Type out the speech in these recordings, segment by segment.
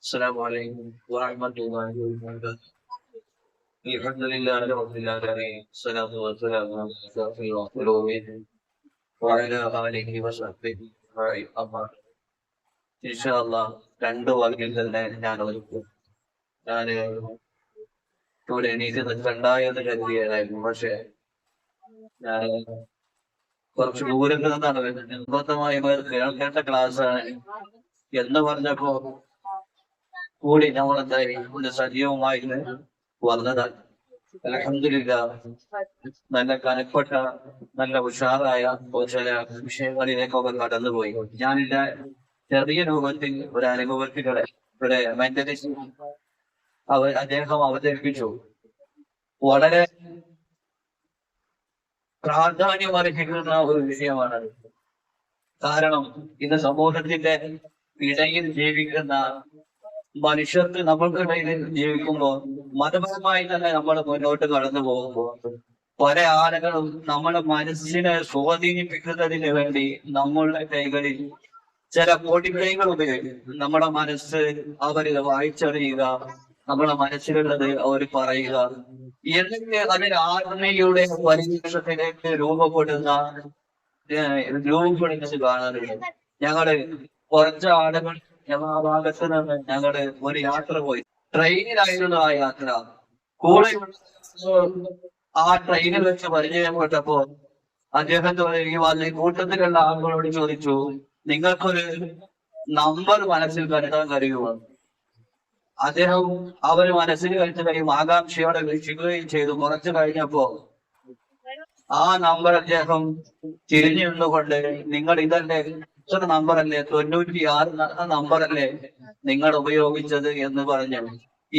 السلام عليكم ورحمة الله وبركاته. الحمد لله رب العالمين، الصلاة والسلام على أشرف المرسلين وعلى آله وصحبه أجمعين. أما إن شاء الله രണ്ട് വാക്കിൽ തന്നെ ഞാൻ ഒരുക്കും. ഞാൻ ഇവിടെ എണീറ്റ് നിൽക്കണ്ടായെന്ന് കരുതിയതായിരുന്നു. പക്ഷേ ഞാൻ കുറച്ച് ദൂരത്ത് നിന്നാണ് വരുന്നത്. നിർബന്ധമായി കേൾക്കേണ്ട ക്ലാസ് ആണ് എന്ന് പറഞ്ഞപ്പോ കൂടി നമ്മൾ എന്തായി ഒന്ന് സജീവമായി വന്നതാണ്. അൽഹംദുലില്ലാഹ് നല്ല കനപ്പെട്ട നല്ല ഉഷാറായ ചില വിഷയങ്ങളിലേക്കൊക്കെ കടന്നുപോയി. ഞാനിന്റെ ചെറിയ രൂപത്തിൽ ഒരു അനുഭവത്തിലൂടെ ഒരു മെന്റലിസ്റ്റ് അദ്ദേഹം അവതരിപ്പിച്ചു. വളരെ പ്രാധാന്യം അർഹിക്കുന്ന ഒരു വിഷയമാണ്. കാരണം ഇന്ന് സമൂഹത്തിന്റെ ഇടയിൽ ജീവിക്കുന്ന മനുഷ്യർക്ക് നമ്മൾക്കിടയിൽ ജീവിക്കുമ്പോൾ മതപരമായി തന്നെ നമ്മൾ മുന്നോട്ട് കടന്നു പോകുമ്പോൾ പല ആളുകളും നമ്മുടെ മനസ്സിനെ സ്വാധീനിപ്പിക്കുന്നതിന് വേണ്ടി നമ്മളുടെ കൈകളിൽ ചില കോടിക്കൈകൾ ഉപയോഗിക്കും. നമ്മുടെ മനസ്സ് അവര് വായിച്ചറിയുക, നമ്മുടെ മനസ്സിലുള്ളത് അവർ പറയുക, എന്നിട്ട് അതിന് ആത്മീയയുടെ പരിവേഷത്തിലേക്ക് രൂപപ്പെടുന്നത് കാണാറുണ്ട്. ഞങ്ങള് കുറച്ച് ആളുകൾ ആ ഭാഗത്ത് നിന്ന് ഞങ്ങള് ഒരു യാത്ര പോയി. ട്രെയിനിലായിരുന്നു ആ യാത്ര. കൂടെ ആ ട്രെയിനിൽ വെച്ച് പരിചയപ്പെട്ടപ്പോ അദ്ദേഹത്തോട് ഈ വന്ന കൂട്ടത്തിലുള്ള ആളുകളോട് ചോദിച്ചു, നിങ്ങൾക്കൊരു നമ്പർ മനസ്സിൽ കരുതാൻ കഴിയുമോ? അദ്ദേഹം അവര് മനസ്സിൽ കരുതുകയും ആകാംക്ഷയോടെ വീക്ഷിക്കുകയും ചെയ്തു. കുറച്ചു കഴിഞ്ഞപ്പോ ആ നമ്പർ അദ്ദേഹം തിരിഞ്ഞു നിന്നുകൊണ്ട്, നിങ്ങൾ ഇതല്ലേ ഇത്ര നമ്പറല്ലേ, 96 നമ്പറല്ലേ നിങ്ങൾ ഉപയോഗിച്ചത് എന്ന് പറഞ്ഞു.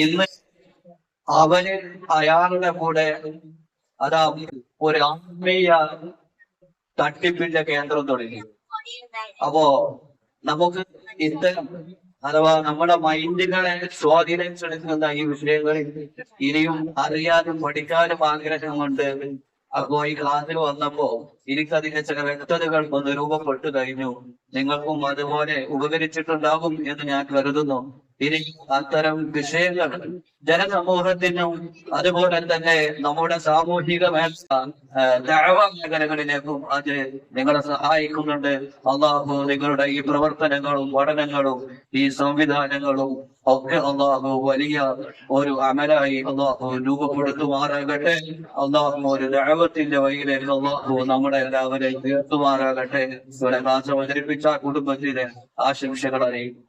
ഇന്ന് അവന് അയാളുടെ കൂടെ അതാ ഒരു ആത്മീയ തട്ടിപ്പിന്റെ കേന്ദ്രം തുടങ്ങി. അപ്പോ നമുക്ക് ഇത്തരം അഥവാ നമ്മുടെ മൈൻഡുകളെ സ്വാധീനം ചെലുത്തുന്ന ഈ വിഷയങ്ങളിൽ ഇനിയും അറിയാനും പഠിക്കാനും ആഗ്രഹം കൊണ്ട് അപ്പോ ഈ ക്ലാസ്സിൽ വന്നപ്പോ എനിക്കതിന്റെ ചില വ്യക്തതകൾ ഒന്ന് രൂപപ്പെട്ടു കഴിഞ്ഞു. നിങ്ങൾക്കും അതുപോലെ ഉപകരിച്ചിട്ടുണ്ടാകും എന്ന് ഞാൻ കരുതുന്നു. ഇനി അത്തരം വിഷയങ്ങൾ ജനസമൂഹത്തിനും അതുപോലെ തന്നെ നമ്മുടെ സാമൂഹിക മേഖലകളിലേക്കും അത് നിങ്ങളെ സഹായിക്കുന്നുണ്ട്. അള്ളാഹു നിങ്ങളുടെ ഈ പ്രവർത്തനങ്ങളും പഠനങ്ങളും ഈ സംവിധാനങ്ങളും ഒക്കെ അള്ളാഹു വലിയ ഒരു അമലായി അള്ളാഹു രൂപപ്പെടുത്തുമാറാകട്ടെ. അള്ളാഹു ഒരു ദഅവത്തിന്റെ വഴിയിലേക്ക് അള്ളാഹു നമ്മുടെ എല്ലാവരെയും തീർത്തുമാറാകട്ടെ. ഇവിടെ ക്ലാസ് അവതരിപ്പിച്ച കുടുംബത്തിലെ ആശംസകൾ അറിയിക്കും.